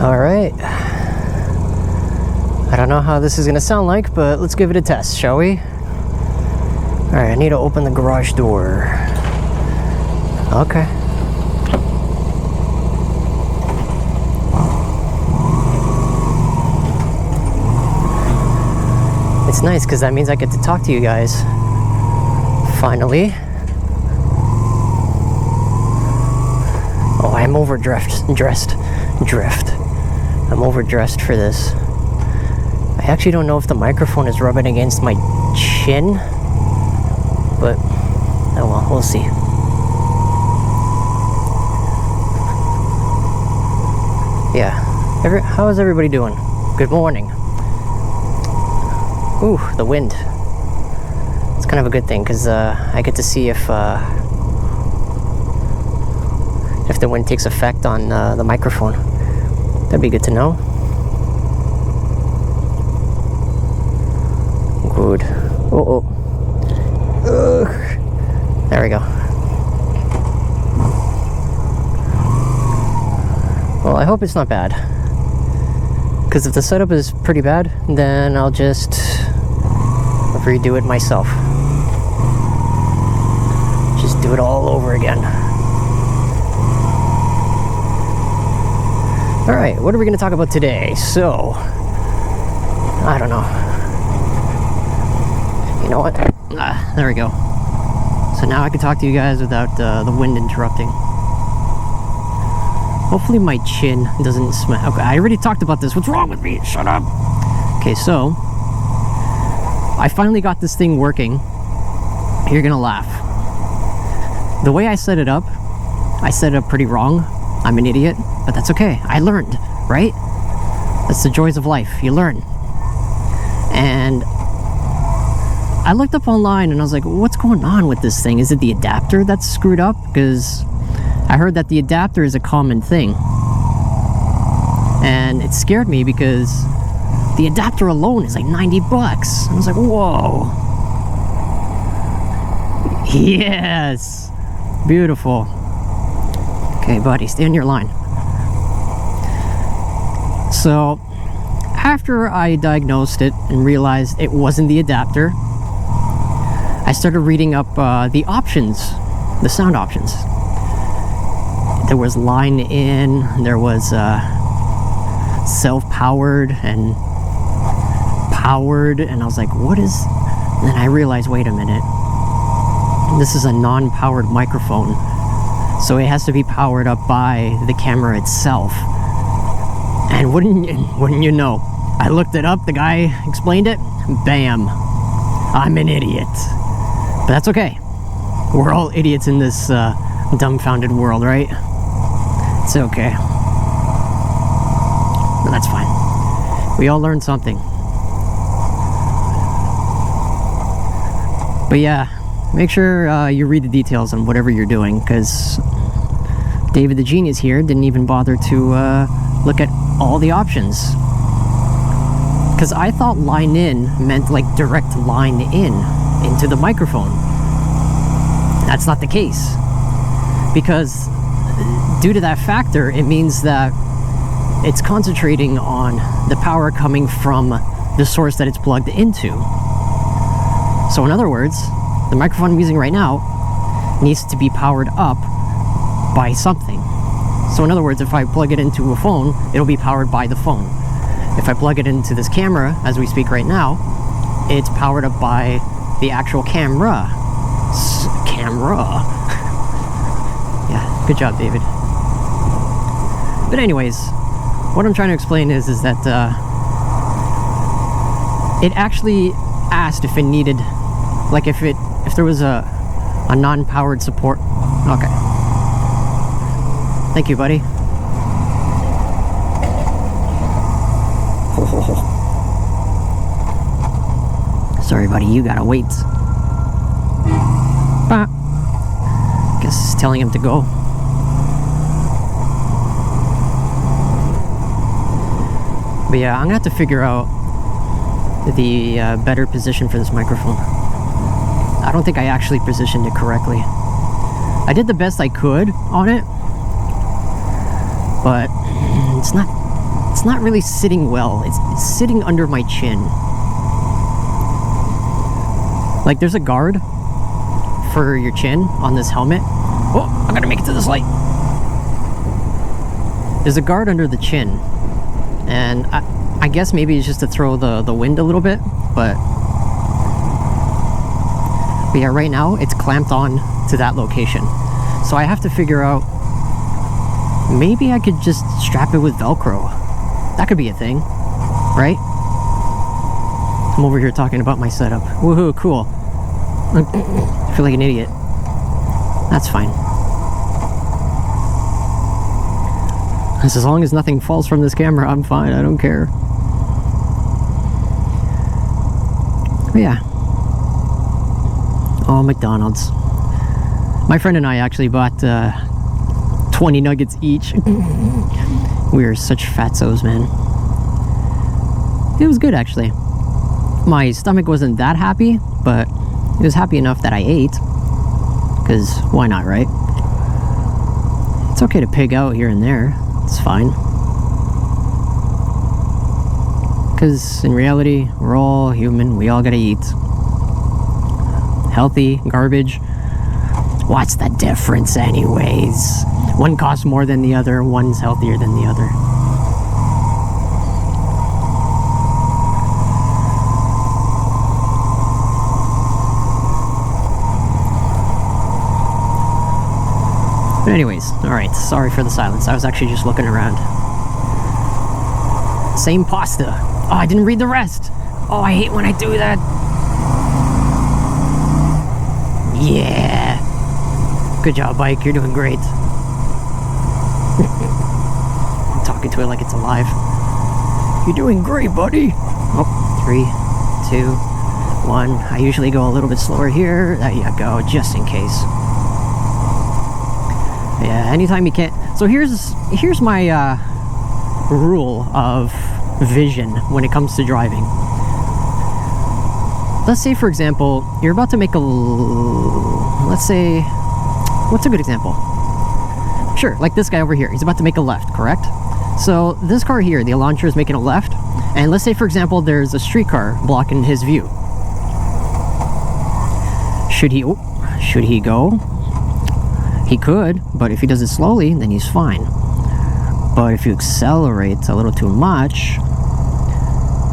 All right. I don't know how this is gonna sound like, but let's give it a test, shall we? All right, I need to open the garage door. Okay. It's nice because that means I get to talk to you guys. Finally. Oh, I'm overdressed. I'm overdressed for this. I actually don't know if the microphone is rubbing against my chin, but oh well, we'll see. Yeah. How is everybody doing? Good morning. Ooh, the wind. It's kind of a good thing because I get to see if the wind takes effect on the microphone. That'd be good to know. Good. Oh. Ugh. There we go. Well, I hope it's not bad. Because if the setup is pretty bad, then I'll just redo it myself. Just do it all over again. Alright, what are we going to talk about today? So, I don't know. You know what? There we go. So now I can talk to you guys without the wind interrupting. Hopefully my chin doesn't smell. Okay, I already talked about this. What's wrong with me? Shut up. Okay, so I finally got this thing working. You're gonna laugh. The way I set it up pretty wrong. I'm an idiot, but that's okay. I learned, right? That's the joys of life. You learn. And I looked up online and I was like, what's going on with this thing? Is it the adapter that's screwed up? Because I heard that the adapter is a common thing. And it scared me because the adapter alone is like $90. I was like, whoa. Yes. Beautiful. Okay, buddy, stay in your line. So, after I diagnosed it and realized it wasn't the adapter, I started reading up the options, the sound options. There was line in, there was self-powered and powered, and I was like, what is... And then I realized, wait a minute, this is a non-powered microphone, so it has to be powered up by the camera itself. And wouldn't you know, I looked it up, the guy explained it, bam, I'm an idiot. But that's okay. We're all idiots in this dumbfounded world, right? It's okay. But that's fine. We all learned something. But yeah, make sure you read the details on whatever you're doing, because David the Genius here didn't even bother to look at all the options. Because I thought line in meant like direct line in into the microphone. That's not the case. Because due to that factor, it means that it's concentrating on the power coming from the source that it's plugged into. So in other words, the microphone I'm using right now needs to be powered up by something. So in other words, if I plug it into a phone, it'll be powered by the phone. If I plug it into this camera, as we speak right now, it's powered up by the actual camera. Yeah, good job, David. But anyways, what I'm trying to explain is that it actually asked if it needed, like if there was a non-powered support. Okay. Thank you, buddy. Sorry, buddy, you gotta wait. Bah. Guess it's telling him to go. But yeah, I'm gonna have to figure out the better position for this microphone. I don't think I actually positioned it correctly. I did the best I could on it, but it's not it's not really sitting well. It's sitting under my chin. Like there's a guard for your chin on this helmet. Oh, I gotta make it to this light. There's a guard under the chin, and I guess maybe it's just to throw the wind a little bit, but yeah, right now it's clamped on to that location. So I have to figure out, maybe I could just strap it with Velcro. That could be a thing, right? I'm over here talking about my setup. Woohoo, cool. I feel like an idiot. That's fine. As long as nothing falls from this camera, I'm fine. I don't care. But yeah. Oh, McDonald's. My friend and I actually bought 20 nuggets each. We are such fatzos, man. It was good, actually. My stomach wasn't that happy, but it was happy enough that I ate. Because why not, right? It's okay to pig out here and there. It's fine. Because in reality, we're all human. We all gotta eat. Healthy, garbage. What's the difference anyways? One costs more than the other. One's healthier than the other. But anyways, alright, sorry for the silence. I was actually just looking around. Same pasta. Oh, I didn't read the rest. Oh, I hate when I do that. Yeah. Good job, bike. You're doing great. I'm talking to it like it's alive. You're doing great, buddy. Oh, 3, 2, 1. I usually go a little bit slower here. There you go, just in case. Yeah, anytime you can't. So here's my rule of vision when it comes to driving. Let's say, for example, you're about to make a. Let's say, what's a good example? Sure, like this guy over here. He's about to make a left, correct? So this car here, the Elantra, is making a left, and let's say, for example, there's a streetcar blocking his view. Should he go? He could, but if he does it slowly, then he's fine. But if you accelerate a little too much,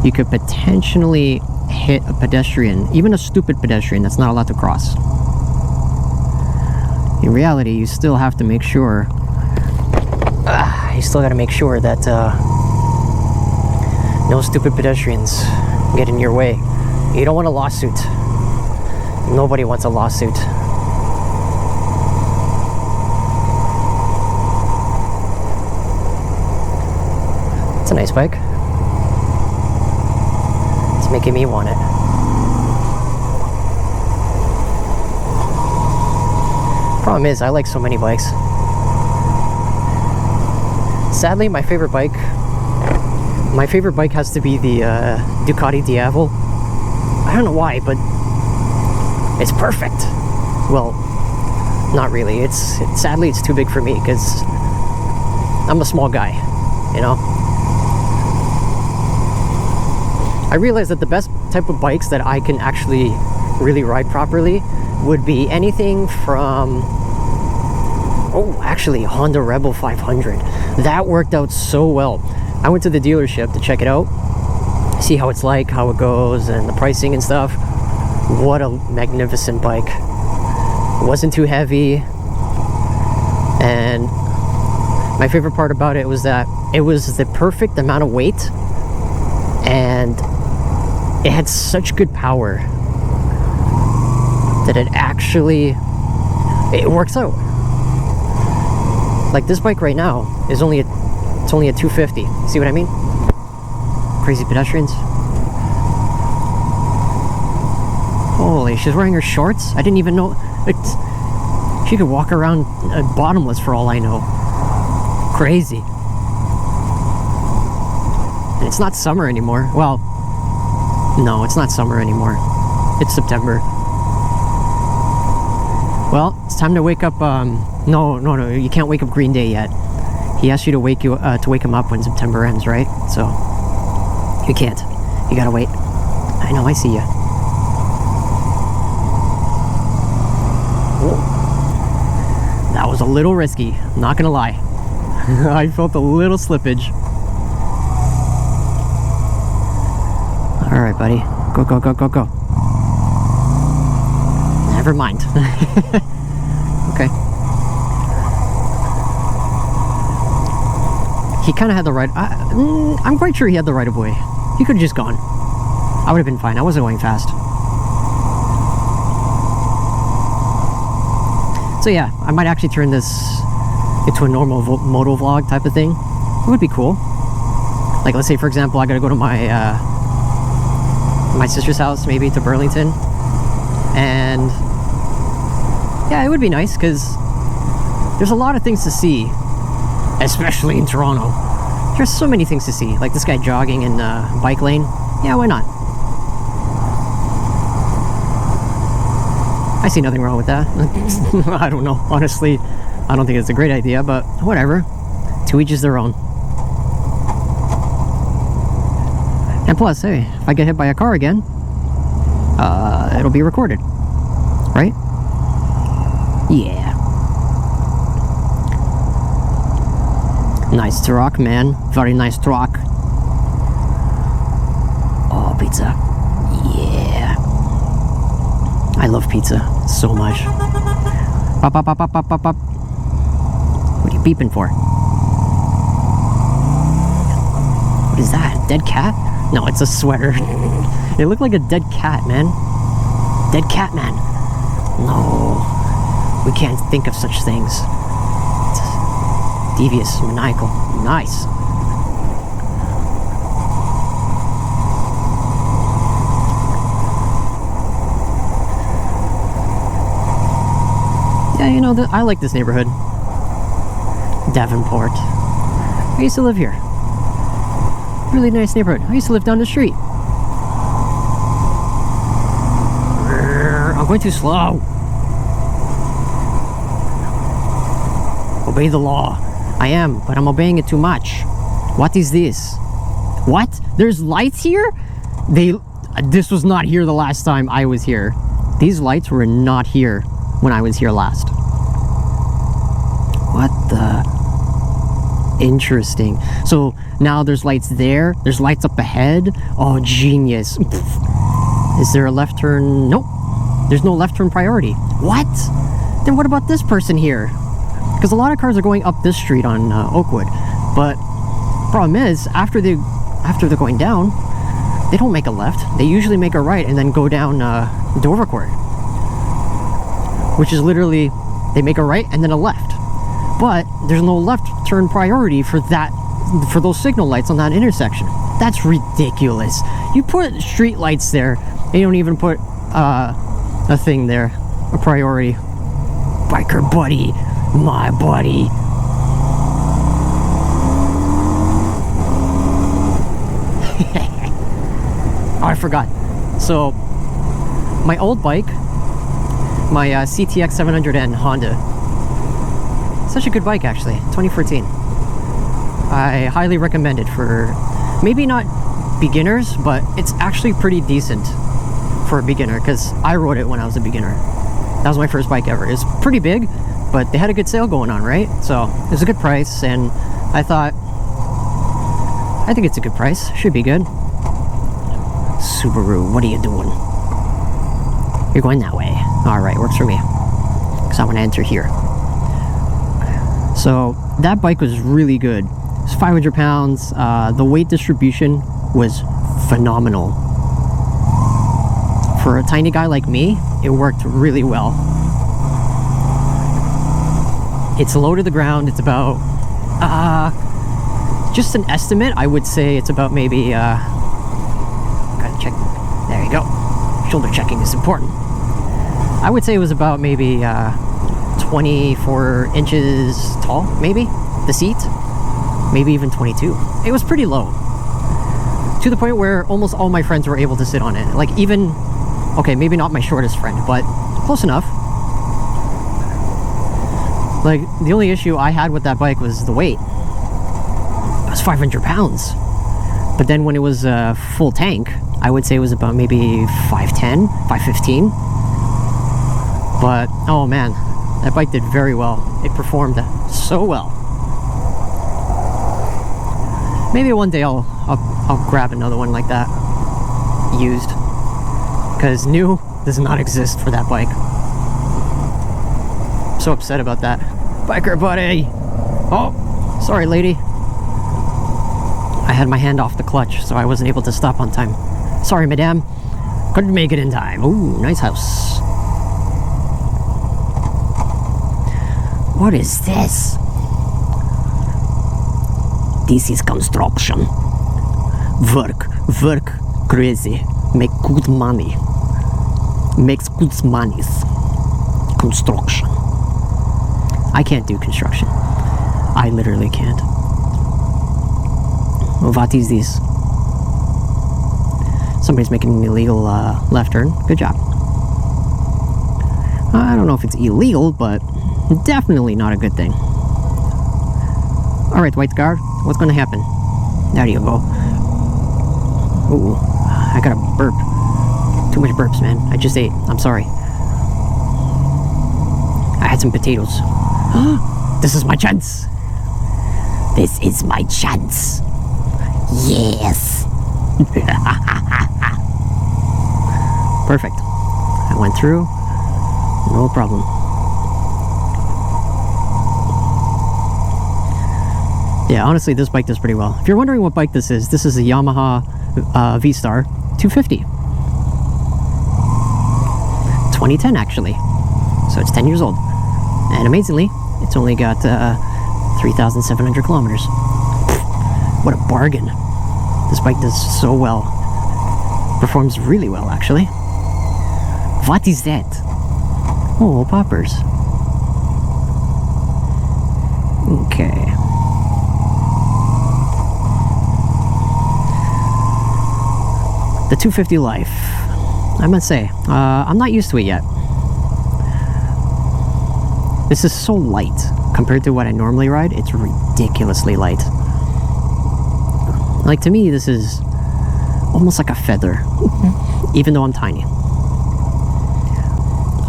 you could potentially hit a pedestrian, even a stupid pedestrian that's not allowed to cross. In reality, you still have to make sure, you still got to make sure that no stupid pedestrians get in your way. You don't want a lawsuit. Nobody wants a lawsuit. It's a nice bike. It's making me want it. Problem is, I like so many bikes. Sadly, my favorite bike has to be the Ducati Diavel. I don't know why, but it's perfect. Well, not really. Sadly, it's too big for me because I'm a small guy, you know. I realized that the best type of bikes that I can actually really ride properly would be anything from, actually Honda Rebel 500. That worked out so well. I went to the dealership to check it out, see how it's like, how it goes, and the pricing and stuff. What a magnificent bike. It wasn't too heavy, and my favorite part about it was that it was the perfect amount of weight, and it had such good power that it works out. Like this bike right now is only a 250. See what I mean? Crazy pedestrians. Holy, she's wearing her shorts? I didn't even know. She could walk around bottomless for all I know. Crazy. And it's not summer anymore. Well, no, it's not summer anymore. It's September. Well, it's time to wake up. No, you can't wake up Green Day yet. he asked you to wake him up when September ends, right? So you can't. You gotta wait. I know, I see you. Whoa. That was a little risky, I'm not gonna lie. I felt a little slippage. Alright, buddy. Go, go, go, go, go. Never mind. Okay. He kind of had the right... I'm quite sure he had the right of way. He could have just gone. I would have been fine. I wasn't going fast. So yeah, I might actually turn this into a normal MotoVlog type of thing. It would be cool. Like, let's say, for example, I gotta go to my sister's house, maybe to Burlington. And yeah, it would be nice because there's a lot of things to see, especially in Toronto. There's so many things to see, like this guy jogging in bike lane. Yeah, why not? I see nothing wrong with that. I don't know, honestly. I don't think it's a great idea, but whatever. To each is their own. And plus, hey, if I get hit by a car again, it'll be recorded, right? Yeah. Nice truck, man. Very nice truck. Oh, pizza. Yeah. I love pizza so much. Pop, pop, pop, pop, pop, pop, pop. What are you beeping for? What is that? Dead cat? No, it's a sweater. It looked like a dead cat, man. Dead cat, man. No. We can't think of such things. It's devious, maniacal. Nice. Yeah, you know, I like this neighborhood. Davenport. I used to live here. Really nice neighborhood. I used to live down the street. I'm going too slow. Obey the law. I am, but I'm obeying it too much. What is this? What? There's lights here? This was not here the last time I was here. These lights were not here when I was here last. What the? Interesting. So now there's lights there. There's lights up ahead. Oh, genius. Is there a left turn? Nope. There's no left turn priority. What? Then what about this person here? Because a lot of cars are going up this street on Oakwood. But problem is, after they're going down, they don't make a left. They usually make a right and then go down Dovercourt. Which is literally, they make a right and then a left. But there's no left turn priority for those signal lights on that intersection. That's ridiculous. You put street lights there, and you don't even put a thing there, a priority. Biker buddy, my buddy. Oh, I forgot. So, my old bike, my CTX 700N Honda. Such a good bike, actually. 2014. I highly recommend it for maybe not beginners, but it's actually pretty decent for a beginner because I rode it when I was a beginner. That was my first bike ever. It's pretty big, but they had a good sale going on, right? So it was a good price, and I thought, I think it's a good price. Should be good. Subaru, what are you doing? You're going that way. Alright, works for me. Because I want to enter here. So that bike was really good. It's 500 pounds. The weight distribution was phenomenal. For a tiny guy like me, it worked really well. It's low to the ground. It's about just an estimate. I would say it's about maybe gotta check. There you go. Shoulder checking is important. I would say it was about maybe 24 inches tall, maybe, the seat. Maybe even 22. It was pretty low. To the point where almost all my friends were able to sit on it. Like even, okay, maybe not my shortest friend, but close enough. Like, the only issue I had with that bike was the weight. was 500 pounds. But then when it was full tank, I would say it was about maybe 510, 515. But oh man, that bike did very well. It performed so well. Maybe one day I'll grab another one like that, used, because new does not exist for that bike. I'm so upset about that. Biker buddy! Oh, sorry lady. I had my hand off the clutch, so I wasn't able to stop on time. Sorry, madame. Couldn't make it in time. Ooh, nice house. What is this? This is construction. Work crazy. Make good money. Makes good monies. Construction. I can't do construction. I literally can't. What is this? Somebody's making an illegal left turn. Good job. I don't know if it's illegal, but definitely not a good thing. Alright, white car, what's going to happen? There you go. Ooh, I got a burp. Too much burps, man. I just ate. I'm sorry. I had some potatoes. This is my chance. This is my chance. Yes. Perfect. I went through. No problem. Yeah, honestly, this bike does pretty well. If you're wondering what bike this is a Yamaha V-Star 250. 2010, actually. So it's 10 years old. And amazingly, it's only got 3,700 kilometers. What a bargain. This bike does so well. Performs really well, actually. What is that? Oh, poppers. Okay. The 250 Life. I must say, I'm not used to it yet. This is so light compared to what I normally ride. It's ridiculously light. Like, to me, this is almost like a feather, even though I'm tiny.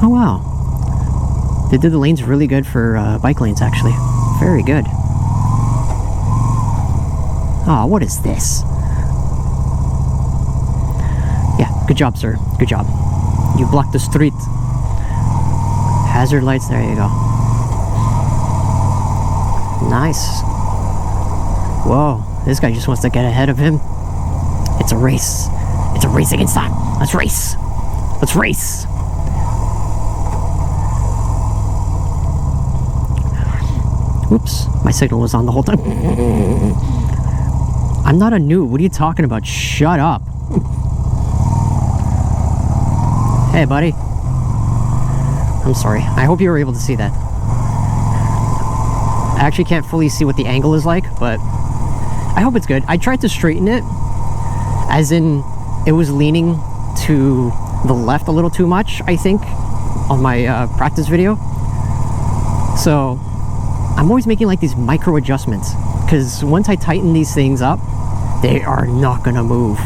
Oh wow, they did the lanes really good for bike lanes, actually. Very good. Oh, what is this? Yeah, good job, sir. Good job. You blocked the street. Hazard lights, there you go. Nice. Whoa, this guy just wants to get ahead of him. It's a race. It's a race against time. Let's race. Let's race. Oops, my signal was on the whole time. I'm not a noob. What are you talking about? Shut up. Hey, buddy. I'm sorry. I hope you were able to see that. I actually can't fully see what the angle is like, but I hope it's good. I tried to straighten it, as in it was leaning to the left a little too much, I think, on my practice video. So I'm always making like these micro adjustments, because once I tighten these things up, they are not gonna move.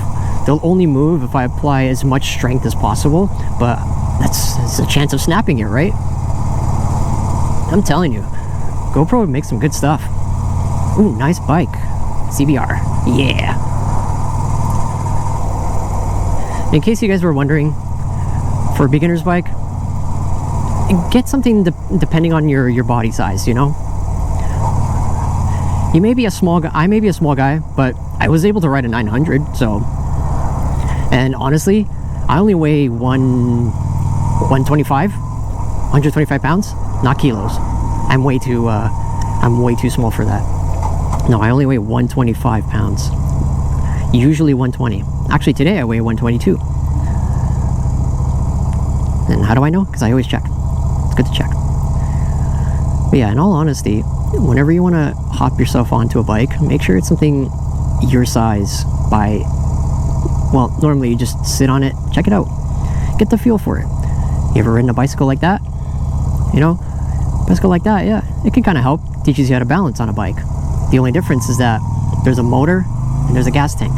They'll only move if I apply as much strength as possible, but that's a chance of snapping it, right? I'm telling you, GoPro makes some good stuff. Ooh, nice bike. CBR. Yeah. In case you guys were wondering, for a beginner's bike, get something depending on your body size, you know? You may be a small guy, I may be a small guy, but I was able to ride a 900, so. And honestly, I only weigh 125 pounds, not kilos. I'm way too small for that. No, I only weigh 125 pounds. Usually 120. Actually, today I weigh 122. And how do I know? Because I always check. It's good to check. But yeah, in all honesty, whenever you want to hop yourself onto a bike, make sure it's something your size by, well, normally you just sit on it, check it out, get the feel for it. You ever ridden a bicycle like that? You know, bicycle like that, yeah, it can kind of help. Teaches you how to balance on a bike. The only difference is that there's a motor, and there's a gas tank.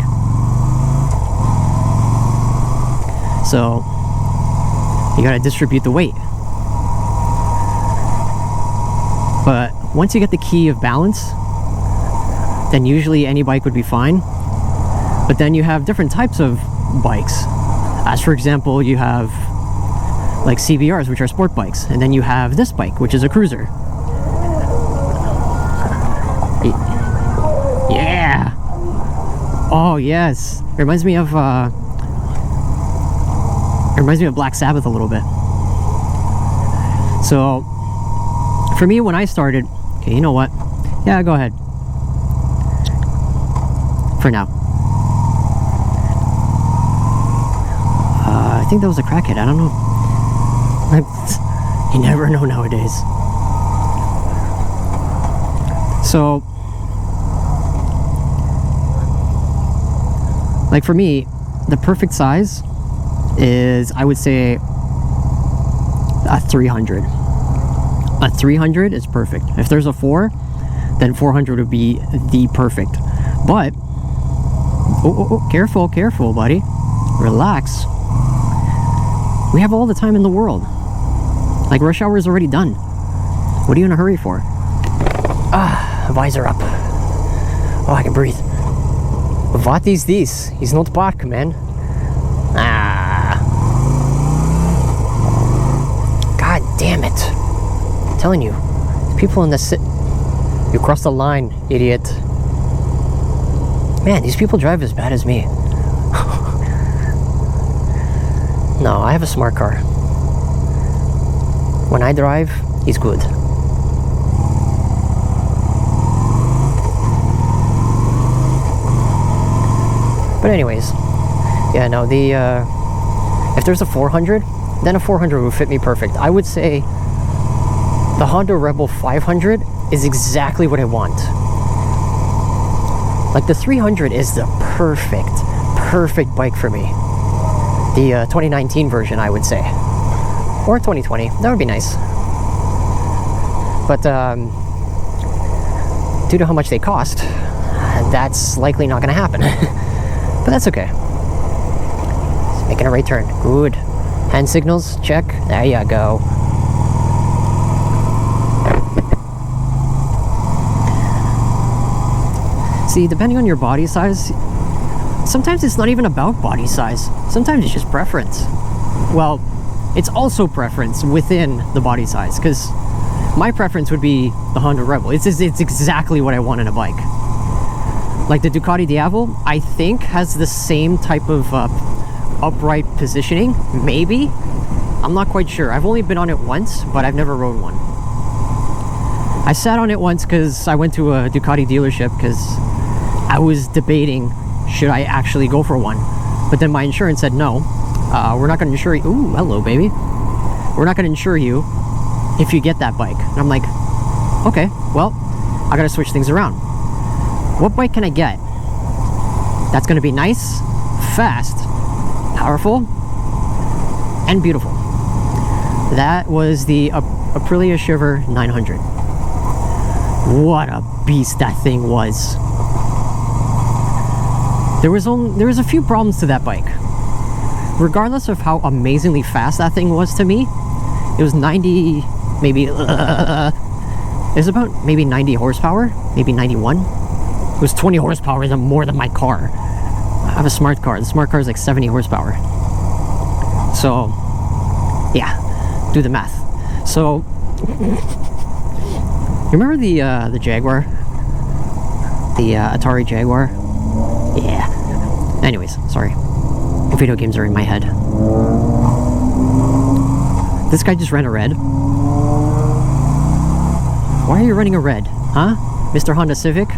So you gotta distribute the weight. But once you get the key of balance, then usually any bike would be fine. But then you have different types of bikes. As for example, you have like CBRs, which are sport bikes, and then you have this bike, which is a cruiser. Yeah. Oh yes, it reminds me of Black Sabbath a little bit. So for me, when I started, okay, you know what? Yeah, go ahead. For now. I think that was a crackhead. I don't know. You never know nowadays. So, like for me, the perfect size is, I would say, a 300. A 300 is perfect. If there's a 4, then 400 would be the perfect. But, careful, careful, buddy. Relax. We have all the time in the world. Like, rush hour is already done. What are you in a hurry for? Visor up. Oh, I can breathe. What is this? It's not park, man. God damn it. I'm telling you. People in the You crossed the line, idiot. Man, these people drive as bad as me. No, I have a smart car. When I drive, he's good. But anyways, yeah, no, if there's a 400, then a 400 would fit me perfect. I would say the Honda Rebel 500 is exactly what I want. Like the 300 is the perfect bike for me. The 2019 version, I would say. Or 2020, that would be nice. But due to how much they cost, that's likely not going to happen. But that's okay. It's making a right turn. Good. Hand signals, check. There you go. See, depending on your body size, sometimes it's not even about body size. Sometimes it's just preference. Well, it's also preference within the body size, because my preference would be the Honda Rebel. It's exactly what I want in a bike. Like the Ducati Diavolo, I think has the same type of upright positioning, maybe. I'm not quite sure. I've only been on it once, but I've never rode one. I sat on it once because I went to a Ducati dealership because I was debating, should I actually go for one? But then my insurance said no. We're not going to insure you. Ooh, hello, baby. We're not going to insure you if you get that bike. And I'm like, okay, well, I got to switch things around. What bike can I get that's going to be nice, fast, powerful, and beautiful? That was the Aprilia Shiver 900. What a beast that thing was. There was a few problems to that bike. Regardless of how amazingly fast that thing was to me, it was 90, maybe, it was about maybe 90 horsepower, maybe 91. It was 20 horsepower more than my car. I have a smart car. The smart car is like 70 horsepower. So, yeah, do the math. So, you remember the Jaguar? The Atari Jaguar? Yeah. Anyways, sorry. Video games are in my head. This guy just ran a red. Why are you running a red? Huh? Mr. Honda Civic?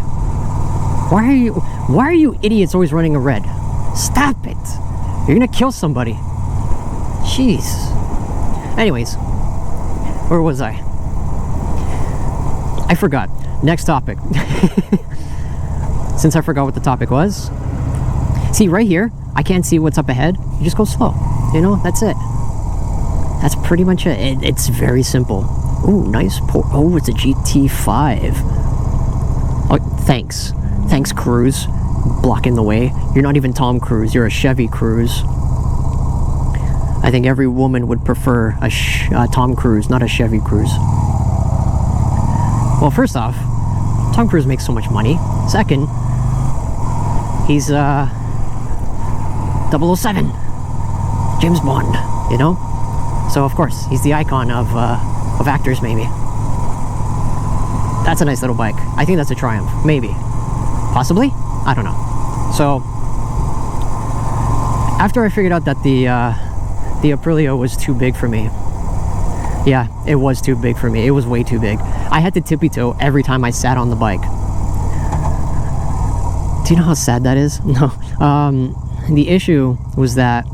Why are you idiots always running a red? Stop it! You're gonna kill somebody. Jeez. Anyways, where was I? I forgot. Next topic. Since I forgot what the topic was. See, right here, I can't see what's up ahead. You just go slow. You know, that's it. That's pretty much it. It's very simple. Ooh, nice. Oh, it's a GT5. Oh, thanks. Thanks, Cruise, blocking the way. You're not even Tom Cruise, you're a Chevy Cruise. I think every woman would prefer a Tom Cruise, not a Chevy Cruise. Well, first off, Tom Cruise makes so much money. Second, he's 007, James Bond, you know? So of course, he's the icon of actors, maybe. That's a nice little bike. I think that's a Triumph, maybe. Possibly? I don't know. So, after I figured out that the Aprilia was too big for me. Yeah, it was too big for me. It was way too big. I had to tippy-toe every time I sat on the bike. Do you know how sad that is? No. The issue was that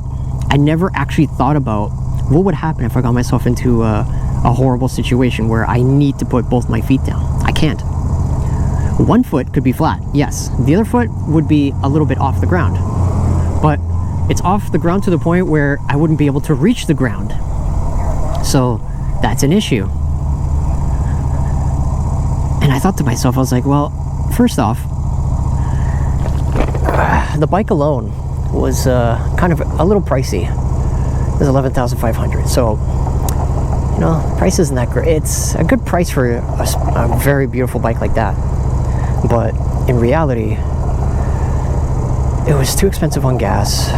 I never actually thought about what would happen if I got myself into a horrible situation where I need to put both my feet down. I can't. One foot could be flat, yes. The other foot would be a little bit off the ground. But it's off the ground to the point where I wouldn't be able to reach the ground. So that's an issue. And I thought to myself, I was like, well, first off, the bike alone was kind of a little pricey. It was $11,500. So, you know, price isn't that great. It's a good price for a very beautiful bike like that. But in reality, it was too expensive on gas.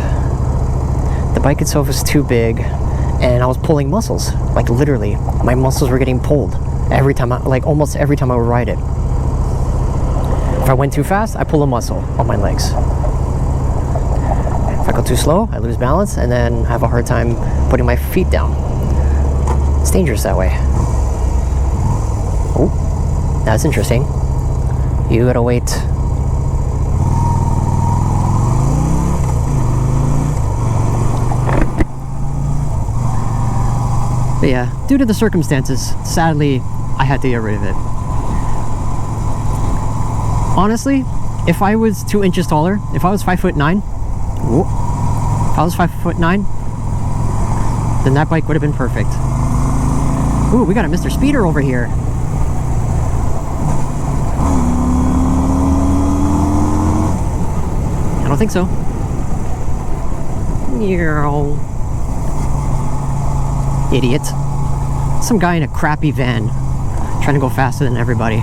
The bike itself was too big, and I was pulling muscles. Like literally, my muscles were getting pulled every time, almost every time I would ride it. If I went too fast, I pull a muscle on my legs. If I go too slow, I lose balance, and then I have a hard time putting my feet down. It's dangerous that way. Oh, that's interesting. You gotta wait. But yeah, due to the circumstances, sadly, I had to get rid of it. Honestly, if I was 2 inches taller, if I was 5'9", if I was 5'9", then that bike would have been perfect. Ooh, we got a Mr. Speeder over here. I don't think so. Idiot. Some guy in a crappy van trying to go faster than everybody.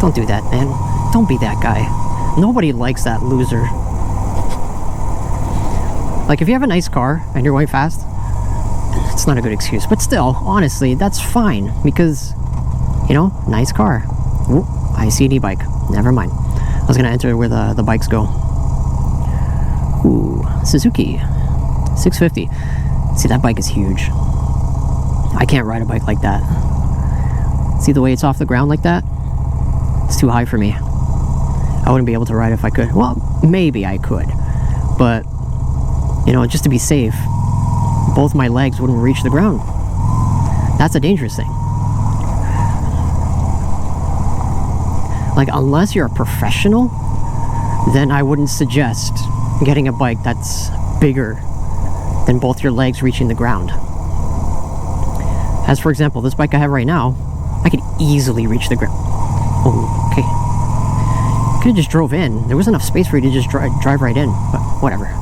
Don't do that, man. Don't be that guy. Nobody likes that loser. Like, if you have a nice car and you're going fast, it's not a good excuse. But still, honestly, that's fine. Because, you know, nice car. Ooh, I see an e-bike. Never mind. I was going to enter where the bikes go. Ooh, Suzuki 650. See, that bike is huge. I can't ride a bike like that. See the way it's off the ground like that? It's too high for me. I wouldn't be able to ride if I could. Well, maybe I could. But, you know, just to be safe, both my legs wouldn't reach the ground. That's a dangerous thing. Like, unless you're a professional, then I wouldn't suggest getting a bike that's bigger than both your legs reaching the ground. As for example, this bike I have right now, I could easily reach the ground. Oh, okay. Could have just drove in. There was enough space for you to just drive right in, but whatever.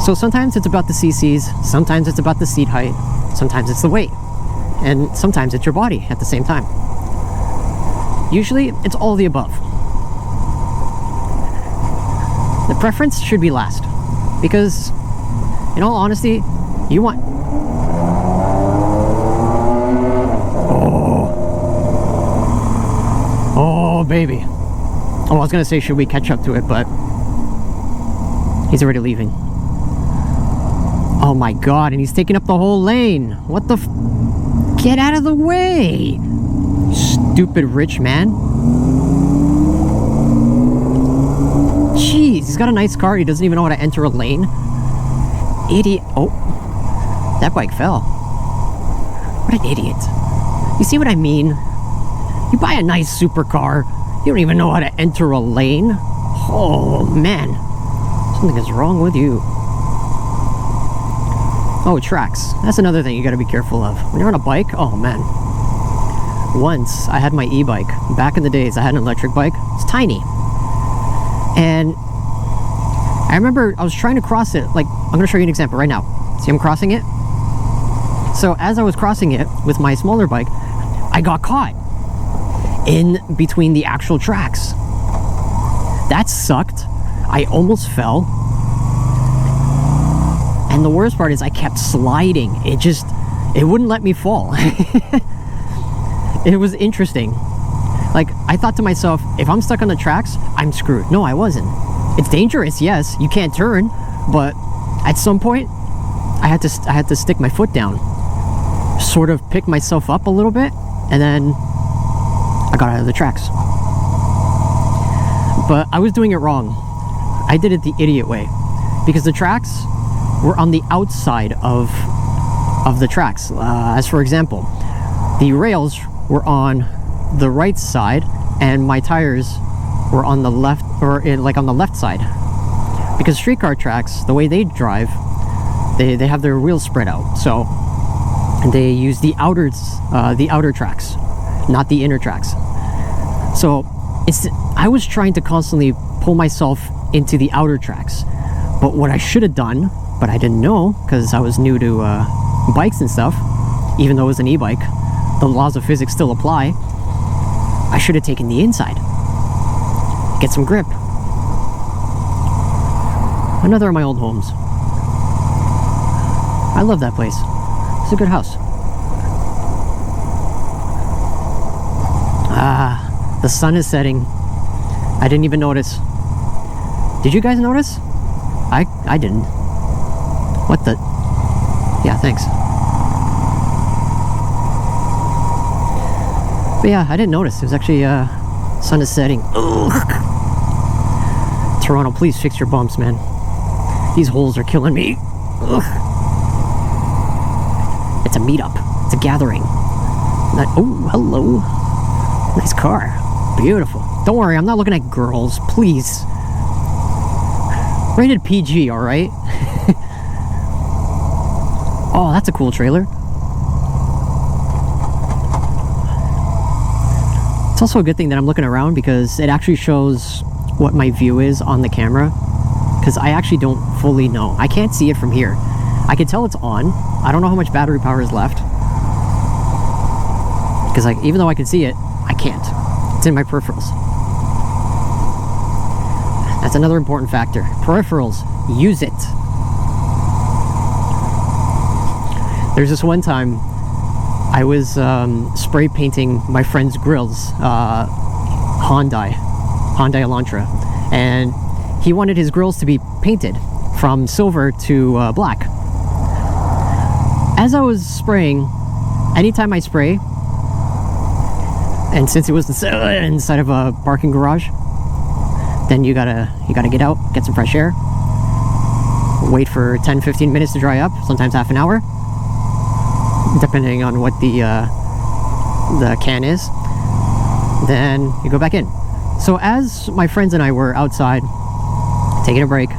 So sometimes it's about the CCs, sometimes it's about the seat height, sometimes it's the weight, and sometimes it's your body at the same time. Usually, it's all of the above. The preference should be last, because, in all honesty, you want... Oh, baby. Oh, I was gonna say, should we catch up to it, but he's already leaving. Oh my god, and he's taking up the whole lane. What the Get out of the way! Stupid rich man. Jeez, he's got a nice car. He doesn't even know how to enter a lane. Idiot. Oh, that bike fell. What an idiot. You see what I mean? You buy a nice supercar, you don't even know how to enter a lane. Oh, man. Something is wrong with you. Oh, tracks. That's another thing you gotta be careful of. When you're on a bike, oh man. once I had my e-bike. Back in the days, I had an electric bike. It's tiny. And I remember I was trying to cross it. Like, I'm going to show you an example right now. See, I'm crossing it. So as I was crossing it with my smaller bike, I got caught in between the actual tracks. That sucked. I almost fell. And the worst part is I kept sliding. It wouldn't let me fall. It was interesting. Like, I thought to myself, if I'm stuck on the tracks, I'm screwed. No, I wasn't. It's dangerous, yes. You can't turn, but at some point, I had to stick my foot down, sort of pick myself up a little bit, and then I got out of the tracks. But I was doing it wrong. I did it the idiot way, because the tracks were on the outside of the tracks. As for example, the rails were on the right side, and my tires were on the left, or on the left side. Because streetcar tracks, the way they drive, they have their wheels spread out, so they use the outer tracks, not the inner tracks. So I was trying to constantly pull myself into the outer tracks. But what I should have done, but I didn't know because I was new to bikes and stuff, even though it was an e-bike, the laws of physics still apply. I should have taken the inside. Get some grip. Another of my old homes. I love that place. It's a good house. The sun is setting. I didn't even notice. Did you guys notice? I didn't. What the? Yeah, thanks. But yeah, I didn't notice. It was actually, sun is setting. Ugh. Toronto, please fix your bumps, man. These holes are killing me. Ugh. It's a meetup. It's a gathering. Oh, hello. Nice car. Beautiful. Don't worry, I'm not looking at girls. Please. Rated PG, alright? Oh, that's a cool trailer. It's also a good thing that I'm looking around because it actually shows what my view is on the camera. Because I actually don't fully know. I can't see it from here. I can tell it's on. I don't know how much battery power is left. Because even though I can see it, I can't. It's in my peripherals. That's another important factor. Peripherals. Use it. There's this one time I was spray painting my friend's grills, Hyundai Elantra, and he wanted his grills to be painted from silver to black. As I was spraying, anytime I spray, and since it was inside of a parking garage, then you gotta get out, get some fresh air, wait for 10-15 minutes to dry up, sometimes half an hour, depending on what the can is. Then you go back in. So as my friends and I were outside taking a break,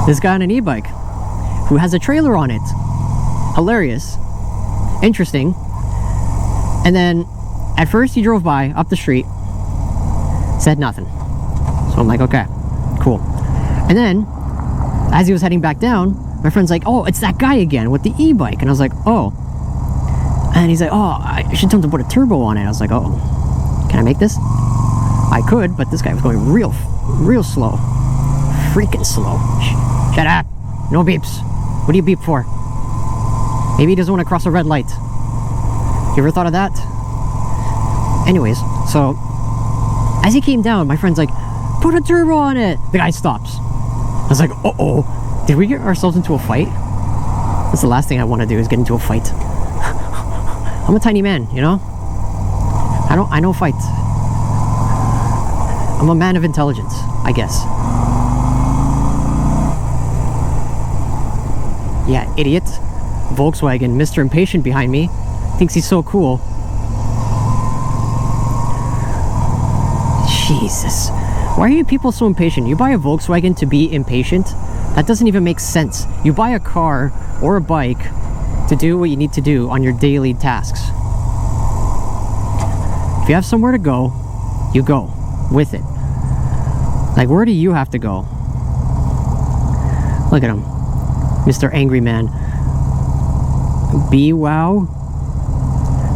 this guy on an e-bike who has a trailer on it, hilarious, interesting. And then at first he drove by up the street, said nothing. So I'm like, okay, cool. And then as he was heading back down, my friend's like, oh, it's that guy again with the e-bike. And I was like, oh. And he's like, oh, I should tell him to put a turbo on it. I was like, oh, can I make this? I could, but this guy was going real slow. Freaking slow. Shut up. No beeps. What do you beep for? Maybe he doesn't want to cross a red light. You ever thought of that? Anyways, so as he came down, my friend's like, put a turbo on it. The guy stops. I was like, uh-oh. Did we get ourselves into a fight? That's the last thing I want to do, is get into a fight. I'm a tiny man, you know? I know fight. I'm a man of intelligence, I guess. Yeah, idiot. Volkswagen, Mr. Impatient behind me, thinks he's so cool. Jesus. Why are you people so impatient? You buy a Volkswagen to be impatient? That doesn't even make sense. You buy a car or a bike to do what you need to do on your daily tasks. If you have somewhere to go, you go with it. Like, where do you have to go? Look at him, Mr. Angry Man. B-wow.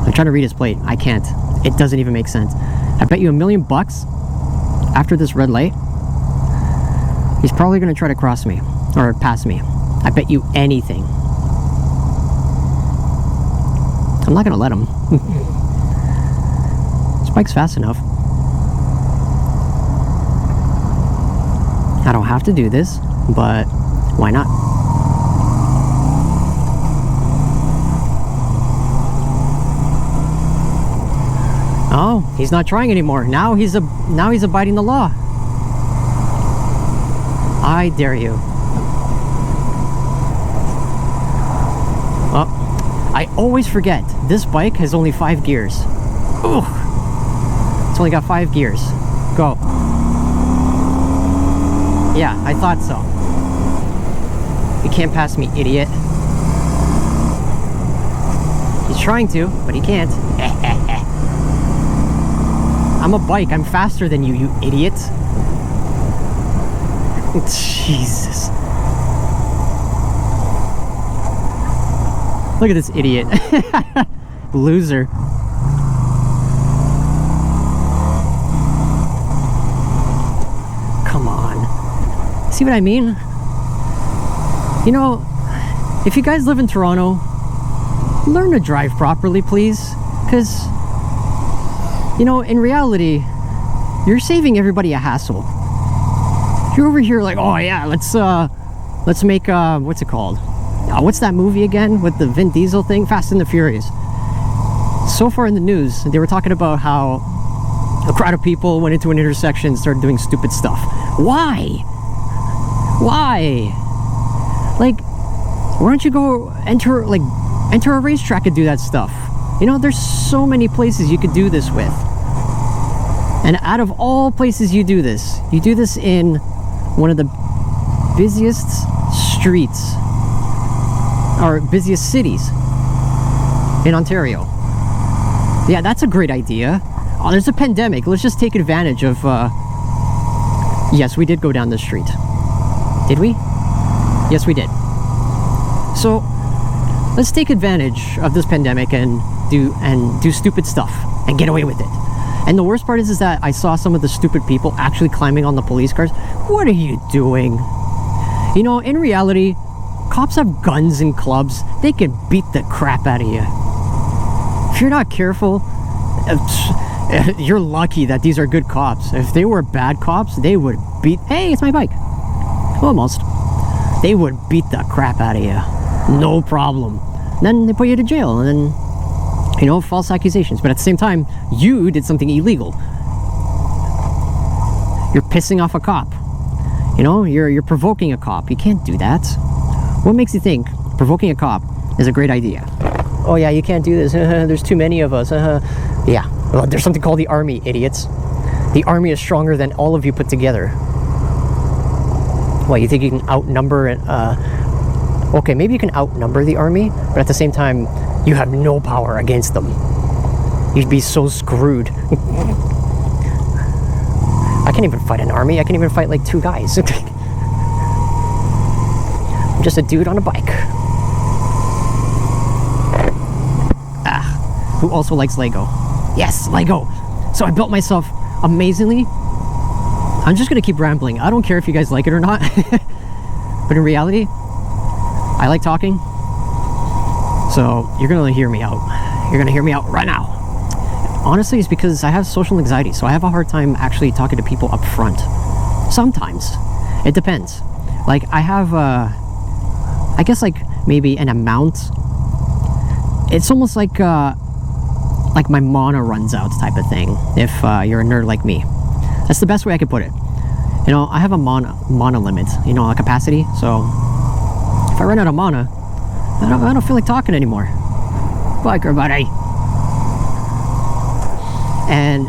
I'm trying to read his plate. I can't. It doesn't even make sense. I bet you $1 million after this red light, he's probably going to try to cross me or pass me. I bet you anything. I'm not going to let him. This bike's fast enough. I don't have to do this, but why not? Oh, he's not trying anymore. Now he's abiding the law. I dare you. Oh, I always forget. This bike has only 5 gears. Ugh. It's only got 5 gears. Go. Yeah, I thought so. You can't pass me, idiot. He's trying to, but he can't. I'm a bike. I'm faster than you, you idiot. Jesus. Look at this idiot. Loser. Come on. See what I mean? You know, if you guys live in Toronto, learn to drive properly, please. Because, you know, in reality, you're saving everybody a hassle. You're over here like, oh yeah, let's make, what's it called? What's that movie again with the Vin Diesel thing? Fast and the Furious. So far in the news, they were talking about how a crowd of people went into an intersection and started doing stupid stuff. Why? Why? Like, why don't you go enter a racetrack and do that stuff? You know, there's so many places you could do this with. And out of all places you do this in one of the busiest streets or busiest cities in Ontario. Yeah, that's a great idea. Oh, there's a pandemic. Let's just take advantage of, yes, we did go down the street. Did we? Yes, we did. So, let's take advantage of this pandemic and do stupid stuff and get away with it. And the worst part is that I saw some of the stupid people actually climbing on the police cars. What are you doing? You know, in reality, cops have guns and clubs. They can beat the crap out of you. If you're not careful, you're lucky that these are good cops. If they were bad cops, they would beat... Hey, it's my bike. Almost. They would beat the crap out of you. No problem. Then they put you to jail, and then, you know, false accusations. But at the same time, you did something illegal. You're pissing off a cop. You know, you're provoking a cop. You can't do that. What makes you think provoking a cop is a great idea? Oh yeah, you can't do this. There's too many of us. Yeah, well, there's something called the army, idiots. The army is stronger than all of you put together. What, you think you can outnumber it? Okay, maybe you can outnumber the army, but at the same time, you have no power against them. You'd be so screwed. I can't even fight an army. I can't even fight like 2 guys. I'm just a dude on a bike. Who also likes Lego. Yes, Lego. So I built myself amazingly. I'm just gonna keep rambling. I don't care if you guys like it or not. But in reality, I like talking. So you're gonna hear me out. You're gonna hear me out right now. Honestly, it's because I have social anxiety, so I have a hard time actually talking to people up front. Sometimes. It depends. Like, I have, I guess, like, maybe an amount. It's almost like my mana runs out type of thing, if you're a nerd like me. That's the best way I could put it. You know, I have a mana limit, you know, a capacity, so if I run out of mana, I don't feel like talking anymore. Biker buddy. And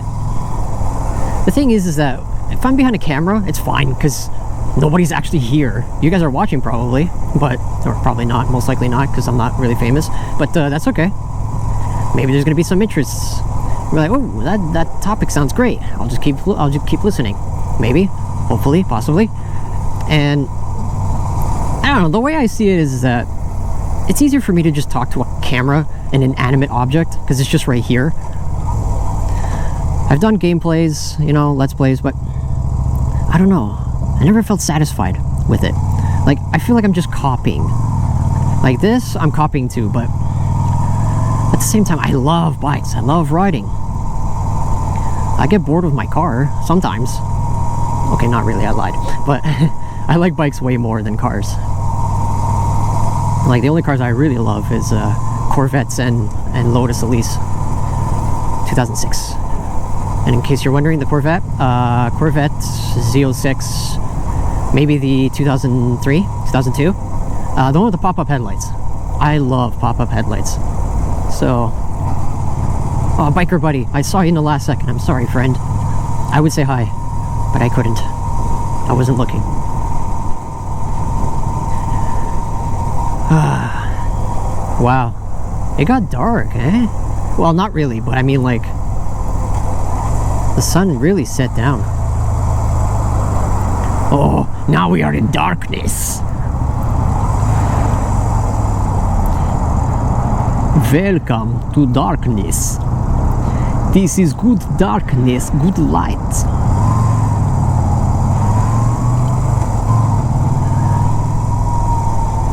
the thing is that if I'm behind a camera, it's fine, because nobody's actually here. You guys are watching probably, but, or probably not, most likely not, because I'm not really famous, but that's okay. Maybe there's gonna be some interests. We're like, oh, that topic sounds great. I'll just keep listening. Maybe, hopefully, possibly. And I don't know, the way I see it is that it's easier for me to just talk to a camera, an inanimate object, because it's just right here. I've done gameplays, you know, let's plays, but I don't know. I never felt satisfied with it. Like, I feel like I'm just copying. Like this, I'm copying too, but at the same time, I love bikes. I love riding. I get bored with my car sometimes. Okay, not really, I lied. But I like bikes way more than cars. Like, the only cars I really love is Corvettes and Lotus Elise 2006. And in case you're wondering, the Corvette Z06, maybe the 2003, 2002, the one with the pop-up headlights. I love pop-up headlights. So, oh, biker buddy, I saw you in the last second. I'm sorry, friend. I would say hi, but I couldn't. I wasn't looking. Wow, it got dark, eh? Well, not really, but I mean, like, the sun really set down. Oh, now we are in darkness. Welcome to darkness. This is good darkness, good light.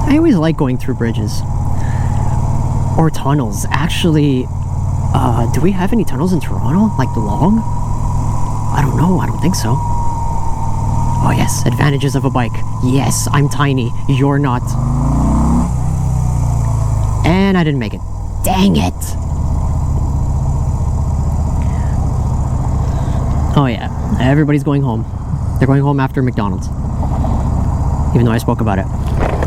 I always like going through bridges. Or tunnels. Actually, do we have any tunnels in Toronto? Like long? I don't know, I don't think so. Oh yes, advantages of a bike. Yes, I'm tiny, you're not. And I didn't make it. Dang it! Oh yeah, everybody's going home. They're going home after McDonald's. Even though I spoke about it.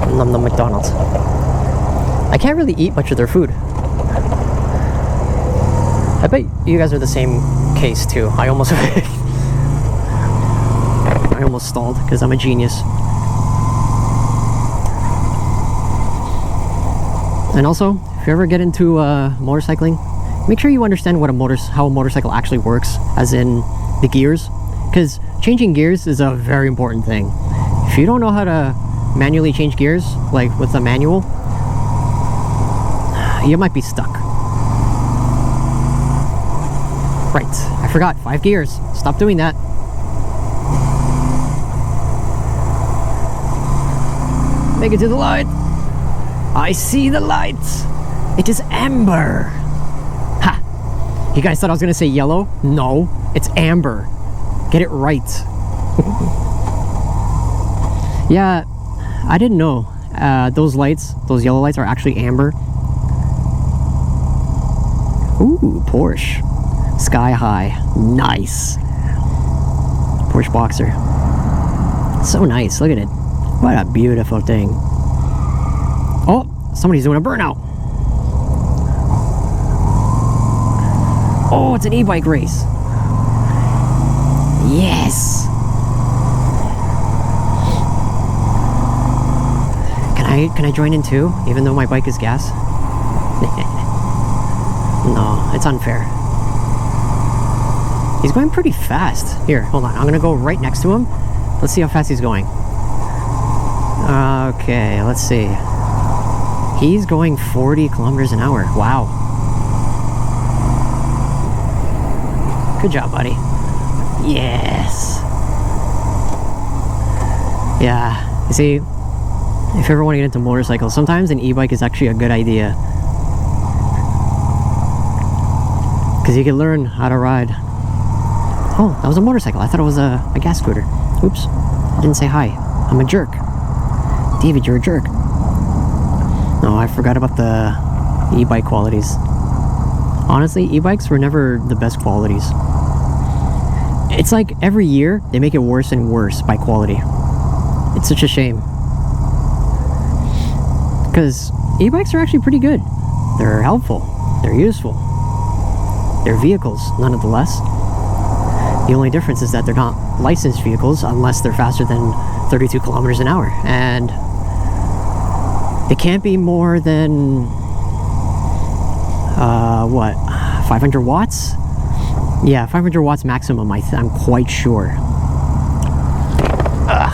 Nom nom McDonald's. I can't really eat much of their food. I bet you guys are the same case too. I almost stalled because I'm a genius. And also, if you ever get into motorcycling, make sure you understand what how a motorcycle actually works, as in the gears, because changing gears is a very important thing. If you don't know how to manually change gears, like with a manual, you might be stuck. Right, I forgot, 5 gears. Stop doing that. Make it to the light. I see the light. It is amber. Ha! You guys thought I was gonna say yellow? No, it's amber. Get it right. Yeah, I didn't know. Those lights, those yellow lights, are actually amber. Ooh, Porsche. Sky high. Nice. Porsche Boxer. So nice. Look at it. What a beautiful thing. Oh, somebody's doing a burnout. Oh, it's an e-bike race. Yes. Can I join in too, even though my bike is gas? No, it's unfair. He's going pretty fast. Here, hold on. I'm gonna go right next to him. Let's see how fast he's going. Okay, let's see. He's going 40 kilometers an hour. Wow. Good job, buddy. Yes. Yeah. You see, if you ever want to get into motorcycles, sometimes an e-bike is actually a good idea. Because you can learn how to ride. Oh, that was a motorcycle. I thought it was a gas scooter. Oops. I didn't say hi. I'm a jerk. David, you're a jerk. No, I forgot about the e-bike qualities. Honestly, e-bikes were never the best qualities. It's like every year, they make it worse and worse by quality. It's such a shame. Because e-bikes are actually pretty good. They're helpful. They're useful. They're vehicles, nonetheless. The only difference is that they're not licensed vehicles unless they're faster than 32 kilometers an hour. And they can't be more than, 500 watts? Yeah, 500 watts maximum, I'm quite sure. Ugh.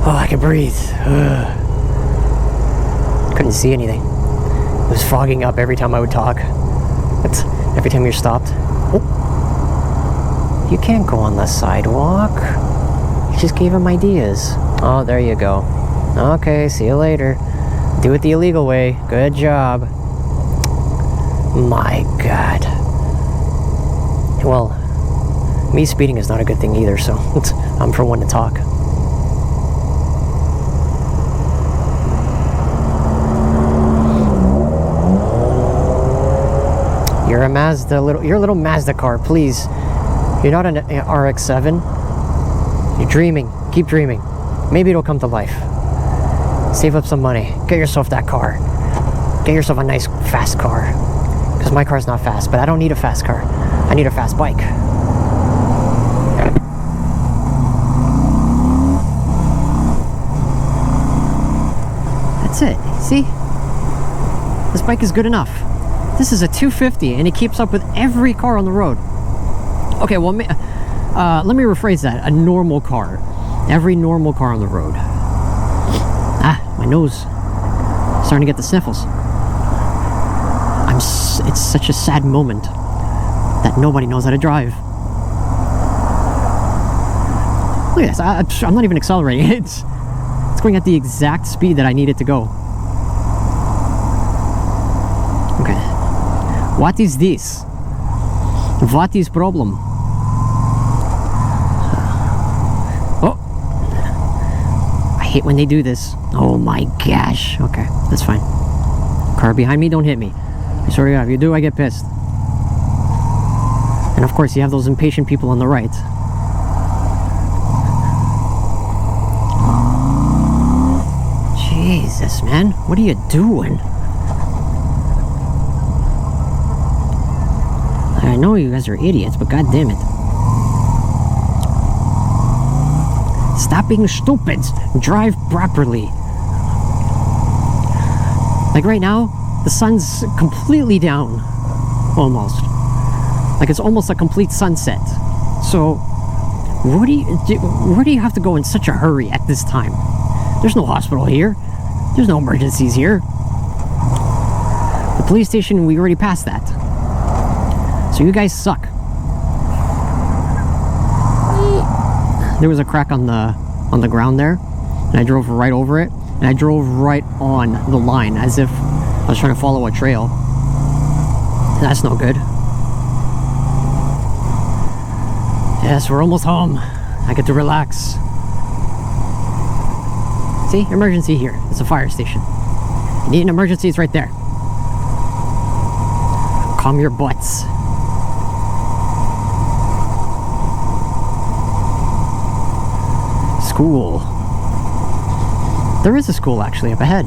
Oh, I can breathe. Ugh. Couldn't see anything. It was fogging up every time I would talk. It's every time you're stopped. Oh. You can't go on the sidewalk. You just gave him ideas. Oh, there you go. Okay, see you later. Do it the illegal way. Good job. My God. Well, me speeding is not a good thing either, so I'm for one to talk. You're a Mazda, you're a little Mazda car, please. You're not an RX-7. You're dreaming. Keep dreaming. Maybe it'll come to life. Save up some money. Get yourself that car. Get yourself a nice, fast car. Because my car's not fast, but I don't need a fast car. I need a fast bike. That's it. See? This bike is good enough. This is a 250 and it keeps up with every car on the road. Okay, well, let me rephrase that. A normal car. Every normal car on the road. Ah, my nose. Starting to get the sniffles. It's such a sad moment that nobody knows how to drive. Look at this. I'm not even accelerating. It's going at the exact speed that I need it to go. Okay. What is this? What is problem? Oh. I hate when they do this. Oh my gosh. Okay, that's fine. Car behind me, don't hit me. I swear to God, if you do, I get pissed. And of course, you have those impatient people on the right. Jesus, man. What are you doing? I know you guys are idiots, but god damn it. Stop being stupid. Drive properly. Like right now, the sun's completely down. Almost. Like it's almost a complete sunset. So, where do you have to go in such a hurry at this time? There's no hospital here. There's no emergencies here. The police station, we already passed that. So you guys suck. There was a crack on the ground there, and I drove right over it, and I drove right on the line as if I was trying to follow a trail. That's no good. Yes, we're almost home. I get to relax. See, emergency here. It's a fire station. You need an emergency, it's right there. Calm your butts. School. There is a school actually up ahead.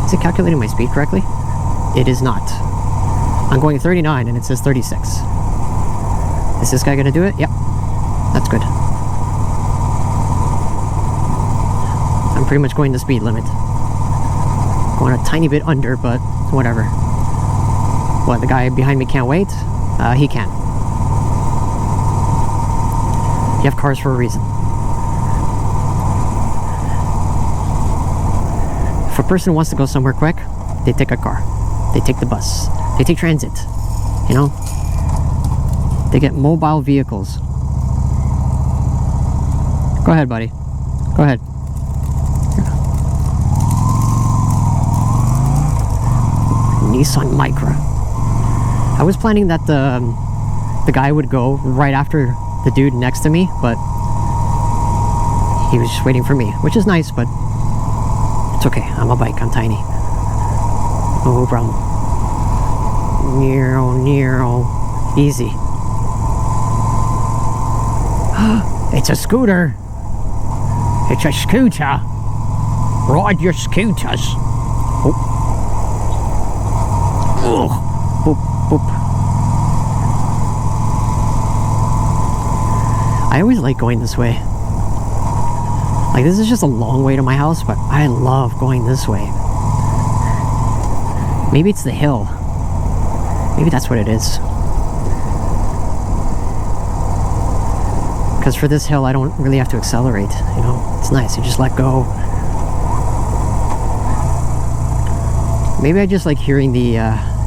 Is it calculating my speed correctly? It is not. I'm going 39 and it says 36. Is this guy gonna do it? Yep. That's good. I'm pretty much going the speed limit. Going a tiny bit under, but whatever. What, the guy behind me can't wait? He can. You have cars for a reason. If a person wants to go somewhere quick, they take a car. They take the bus. They take transit. You know? They get mobile vehicles. Go ahead, buddy. Go ahead. Nissan Micra. I was planning that the guy would go right after the dude next to me, but he was just waiting for me, which is nice, but it's okay. I'm a bike. I'm tiny. No problem. Nero. Easy. It's a scooter. It's a scooter. Ride your scooters. Oh. Ugh. Boop, boop. I always like going this way. Like, this is just a long way to my house, but I love going this way. Maybe it's the hill. Maybe that's what it is. Because for this hill, I don't really have to accelerate, you know? It's nice, you just let go. Maybe I just like hearing the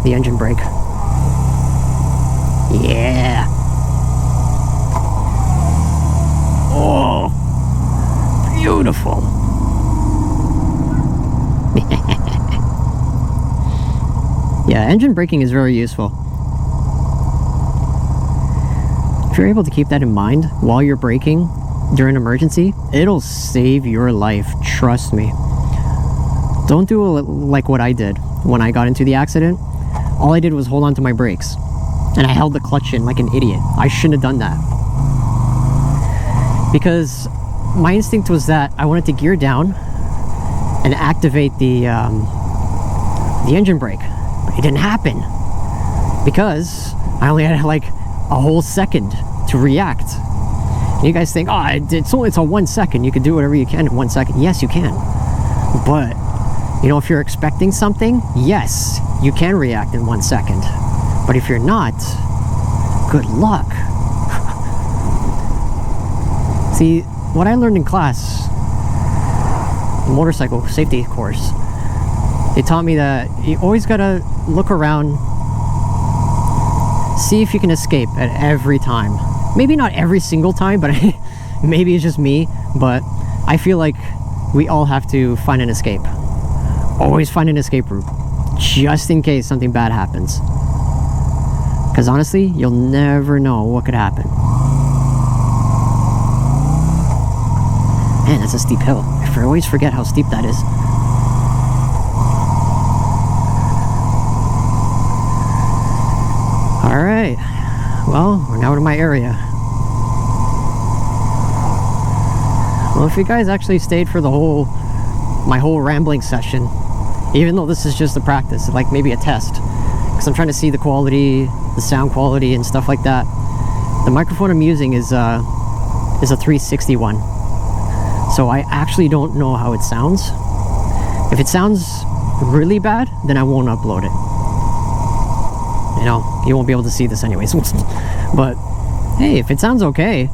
engine brake. Yeah! Oh! Beautiful! Yeah, engine braking is very useful. If you're able to keep that in mind while you're braking during an emergency, it'll save your life, trust me. Don't do like what I did when I got into the accident. All I did was hold on to my brakes, and I held the clutch in like an idiot. I shouldn't have done that. Because my instinct was that I wanted to gear down and activate the engine brake. But it didn't happen because I only had like a whole second to react. And you guys think, oh, it's a 1 second. You can do whatever you can in 1 second. Yes, you can. But, you know, if you're expecting something, yes, you can react in 1 second. But if you're not, good luck. See, what I learned in class, motorcycle safety course, they taught me that you always gotta look around, see if you can escape at every time. Maybe not every single time, but maybe it's just me, but I feel like we all have to find an escape. Always find an escape route, just in case something bad happens. Because honestly, you'll never know what could happen. Man, that's a steep hill. I always forget how steep that is. Alright, well, we're now in my area. Well, if you guys actually stayed for my whole rambling session, even though this is just a practice, like maybe a test, because I'm trying to see the quality, the sound quality and stuff like that. The microphone I'm using is a 360 one. So I actually don't know how it sounds. If it sounds really bad, then I won't upload it. You know, you won't be able to see this anyways. But hey, if it sounds okay,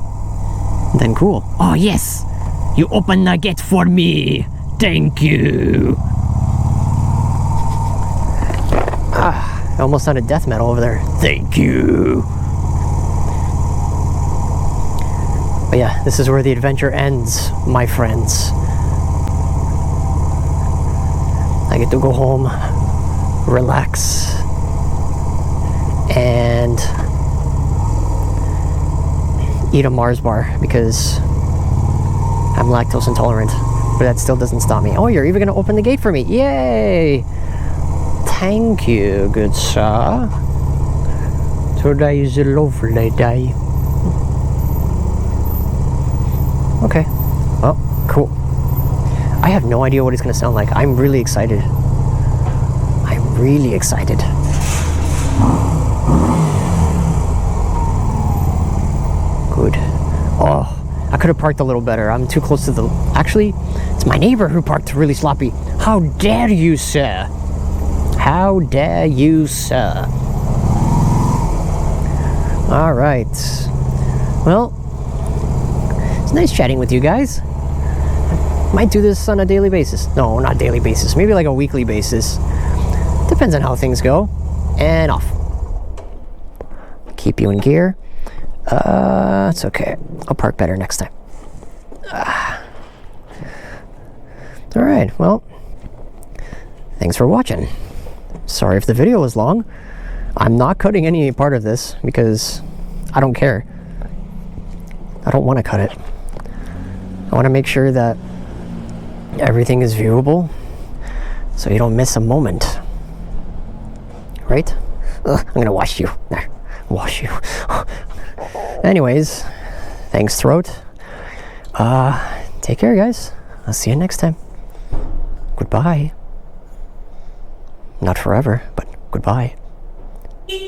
then cool. Oh yes, you open the gate for me. Thank you. Ah, I almost sounded death metal over there. Thank you. But yeah, this is where the adventure ends, my friends. I get to go home, relax, and eat a Mars bar because I'm lactose intolerant. But that still doesn't stop me. Oh, you're even going to open the gate for me. Yay! Thank you, good sir. Today is a lovely day. Okay. Oh, cool. I have no idea what it's going to sound like. I'm really excited. I'm really excited. Good. Oh, I could have parked a little better. I'm too close to the... Actually, it's my neighbor who parked really sloppy. How dare you, sir? How dare you, sir? All right. Well, it's nice chatting with you guys. Might do this on a daily basis. No, not daily basis. Maybe like a weekly basis. Depends on how things go. And off. Keep you in gear. It's okay. I'll park better next time. All right. Well, thanks for watching. Sorry if the video was long. I'm not cutting any part of this because I don't care. I don't want to cut it. I want to make sure that everything is viewable so you don't miss a moment. Right? I'm gonna wash you. There. Wash you. Anyways, thanks, throat. Take care, guys. I'll see you next time. Goodbye. Not forever, but goodbye.